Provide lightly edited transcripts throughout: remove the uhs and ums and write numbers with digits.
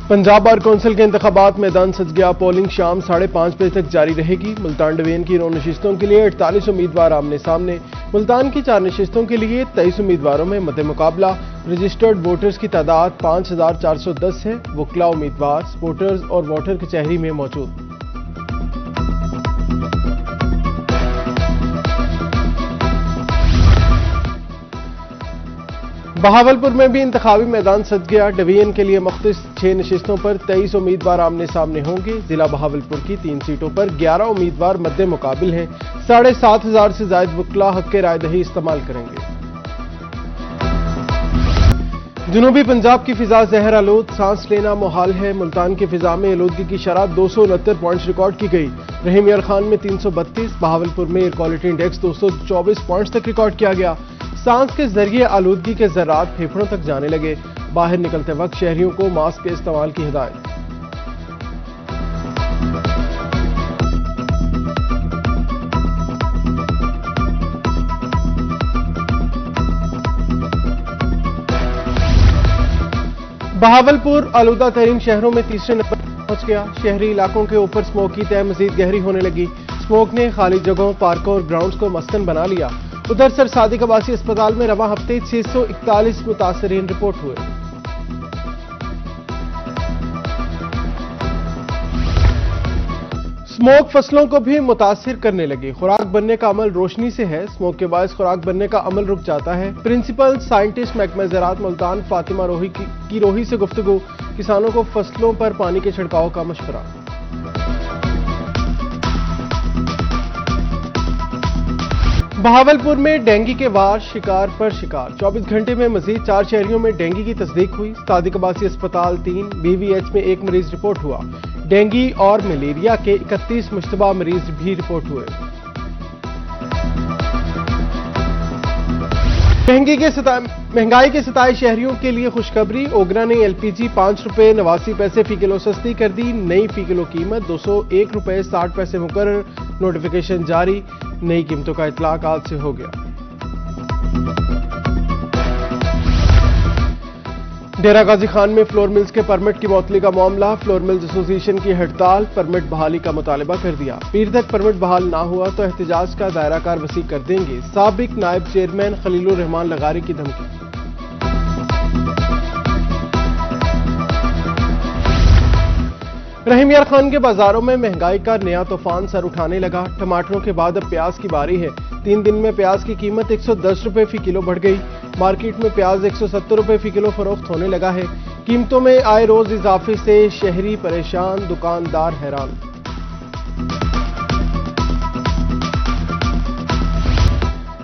Punjab bar council کے انتخابات میدان سج گیا۔ پولنگ شام 5:30 بجے تک جاری رہے گی۔ ملتان ڈویژن کی 9 نشستوں کے لیے 48 امیدوار آمنے سامنے۔ ملتان کی 4 نشستوں کے لیے 23 امیدواروں میں مد مقابلہ۔ رجسٹرڈ ووٹرز کی تعداد 5410 ہے۔ وکلا امیدوار، سپورٹرز اور ووٹر کچہری میں موجود۔ بہاولپور میں بھی انتخابی میدان سج گیا۔ ڈویژن کے لیے مختص 6 نشستوں پر 23 امیدوار آمنے سامنے ہوں گے۔ ضلع بہاولپور کی 3 سیٹوں پر 11 امیدوار مد مقابل ہیں۔ 7500 سے زائد وکلا حق رائے دہی استعمال کریں گے۔ جنوبی پنجاب کی فضا زہر آلود، سانس لینا محال ہے۔ ملتان کی فضا میں آلودگی کی شرح 269 پوائنٹس ریکارڈ کی گئی۔ رحیم یار خان میں 332، بہاولپور میں ایئر کوالٹی انڈیکس 224 پوائنٹس تک ریکارڈ کیا گیا۔ سانس کے ذریعے آلودگی کے ذرات پھیپھڑوں تک جانے لگے۔ باہر نکلتے وقت شہریوں کو ماسک کے استعمال کی ہدایت۔ بہاولپور آلودہ ترین شہروں میں تیسرے نمبر پر پہنچ گیا۔ شہری علاقوں کے اوپر اسموگ کی تہ مزید گہری ہونے لگی۔ اسموگ نے خالی جگہوں، پارکوں اور گراؤنڈز کو مسکن بنا لیا۔ ادھر سر صادق عباسی اسپتال میں رواں ہفتے 641 متاثرین رپورٹ ہوئے۔ اسموگ فصلوں کو بھی متاثر کرنے لگی۔ خوراک بننے کا عمل روشنی سے ہے۔ اسموگ کے باعث خوراک بننے کا عمل رک جاتا ہے۔ پرنسپل سائنٹسٹ محکمہ زراعت ملتان فاطمہ روحی سے گفتگو۔ کسانوں کو فصلوں پر پانی کے چھڑکاؤ کا مشورہ۔ بہاولپور میں ڈینگی کے وار شکار پر شکار۔ 24 گھنٹے میں مزید 4 شہریوں میں ڈینگی کی تصدیق ہوئی۔ صادق عباسی اسپتال 3 BVH میں 1 مریض رپورٹ ہوا۔ ڈینگی اور ملیریا کے 31 مشتبہ مریض بھی رپورٹ ہوئے۔ مہنگائی کے ستائے شہریوں کے لیے خوشخبری۔ اوگرا نے LPG 5 روپے 89 پیسے فی کلو سستی کر دی۔ نئی فی کلو قیمت 201 روپے 60 پیسے مقرر۔ نوٹیفیکیشن جاری۔ نئی قیمتوں کا اطلاق آج سے ہو گیا۔ ڈیرہ غازی خان میں فلور ملز کے پرمٹ کی معطلی کا معاملہ۔ فلور ملز ایسوسی ایشن کی ہڑتال، پرمٹ بحالی کا مطالبہ کر دیا۔ پیر تک پرمٹ بحال نہ ہوا تو احتجاج کا دائرہ کار وسیع کر دیں گے۔ سابق نائب چیئرمین خلیل الرحمان لغاری کی دھمکی۔ رحیم یار خان کے بازاروں میں مہنگائی کا نیا طوفان سر اٹھانے لگا۔ ٹماٹروں کے بعد اب پیاز کی باری ہے۔ 3 دن میں پیاز کی قیمت 110 روپے فی کلو بڑھ گئی۔ مارکیٹ میں پیاز 170 روپے فی کلو فروخت ہونے لگا ہے۔ قیمتوں میں آئے روز اضافے سے شہری پریشان، دکاندار حیران۔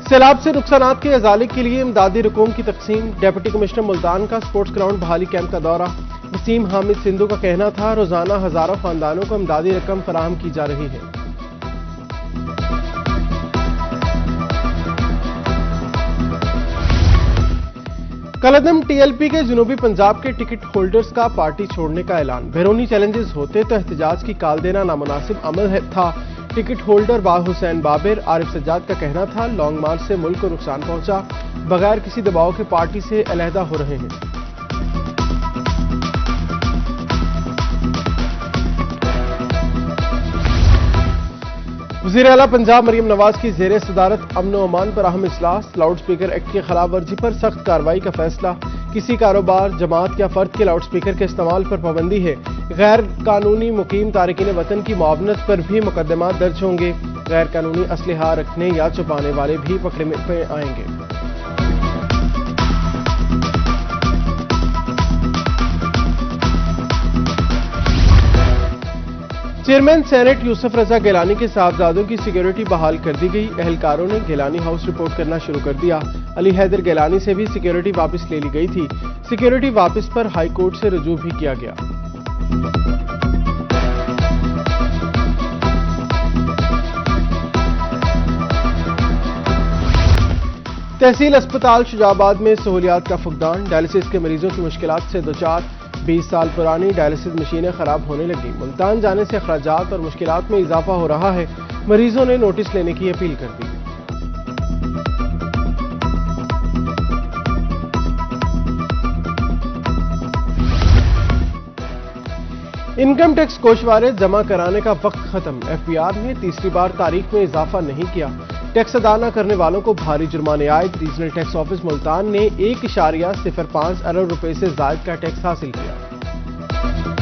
سیلاب سے نقصانات کے ازالے کے لیے امدادی رقوم کی تقسیم۔ ڈپٹی کمشنر ملتان کا سپورٹس گراؤنڈ بحالی کیمپ کا دورہ۔ وسیم حامد سندھو کا کہنا تھا روزانہ ہزاروں خاندانوں کو امدادی رقم فراہم کی جا رہی ہے۔ کالعدم TLP کے جنوبی پنجاب کے ٹکٹ ہولڈرز کا پارٹی چھوڑنے کا اعلان۔ بیرونی چیلنجز ہوتے تو احتجاج کی کال دینا نامناسب عمل تھا۔ ٹکٹ ہولڈر حسین بابر عارف سجاد کا کہنا تھا لانگ مارچ سے ملک کو نقصان پہنچا، بغیر کسی دباؤ کے پارٹی سے علیحدہ ہو رہے ہیں۔ وزیر اعلیٰ پنجاب مریم نواز کی زیر صدارت امن و امان پر اہم اجلاس۔ لاؤڈ سپیکر ایکٹ کی خلاف ورزی پر سخت کارروائی کا فیصلہ۔ کسی کاروبار، جماعت یا فرد کے لاؤڈ سپیکر کے استعمال پر پابندی ہے۔ غیر قانونی مقیم تارکین وطن کی معاونت پر بھی مقدمات درج ہوں گے۔ غیر قانونی اسلحہ رکھنے یا چھپانے والے بھی پکڑے میں آئیں گے۔ چیئرمین سینٹ یوسف رضا گیلانی کے صاحبزادوں کی سیکیورٹی بحال کر دی گئی۔ اہلکاروں نے گیلانی ہاؤس رپورٹ کرنا شروع کر دیا۔ علی حیدر گیلانی سے بھی سیکیورٹی واپس لے لی گئی تھی۔ سیکیورٹی واپس پر ہائی کورٹ سے رجوع بھی کیا گیا۔ تحصیل اسپتال شجاع آباد میں سہولیات کا فقدان۔ ڈائلسس کے مریضوں کی مشکلات سے دوچار۔ 20 سال پرانی ڈائلسس مشینیں خراب ہونے لگیں۔ ملتان جانے سے اخراجات اور مشکلات میں اضافہ ہو رہا ہے۔ مریضوں نے نوٹس لینے کی اپیل کر دی۔ انکم ٹیکس گوشوارے جمع کرانے کا وقت ختم، ایف بی آر نے تیسری بار تاریخ میں اضافہ نہیں کیا، ٹیکس ادا نہ کرنے والوں کو بھاری جرمانے عائد، ریجنل ٹیکس آفس ملتان نے 1.05 ارب روپے سے زائد کا ٹیکس حاصل کیا۔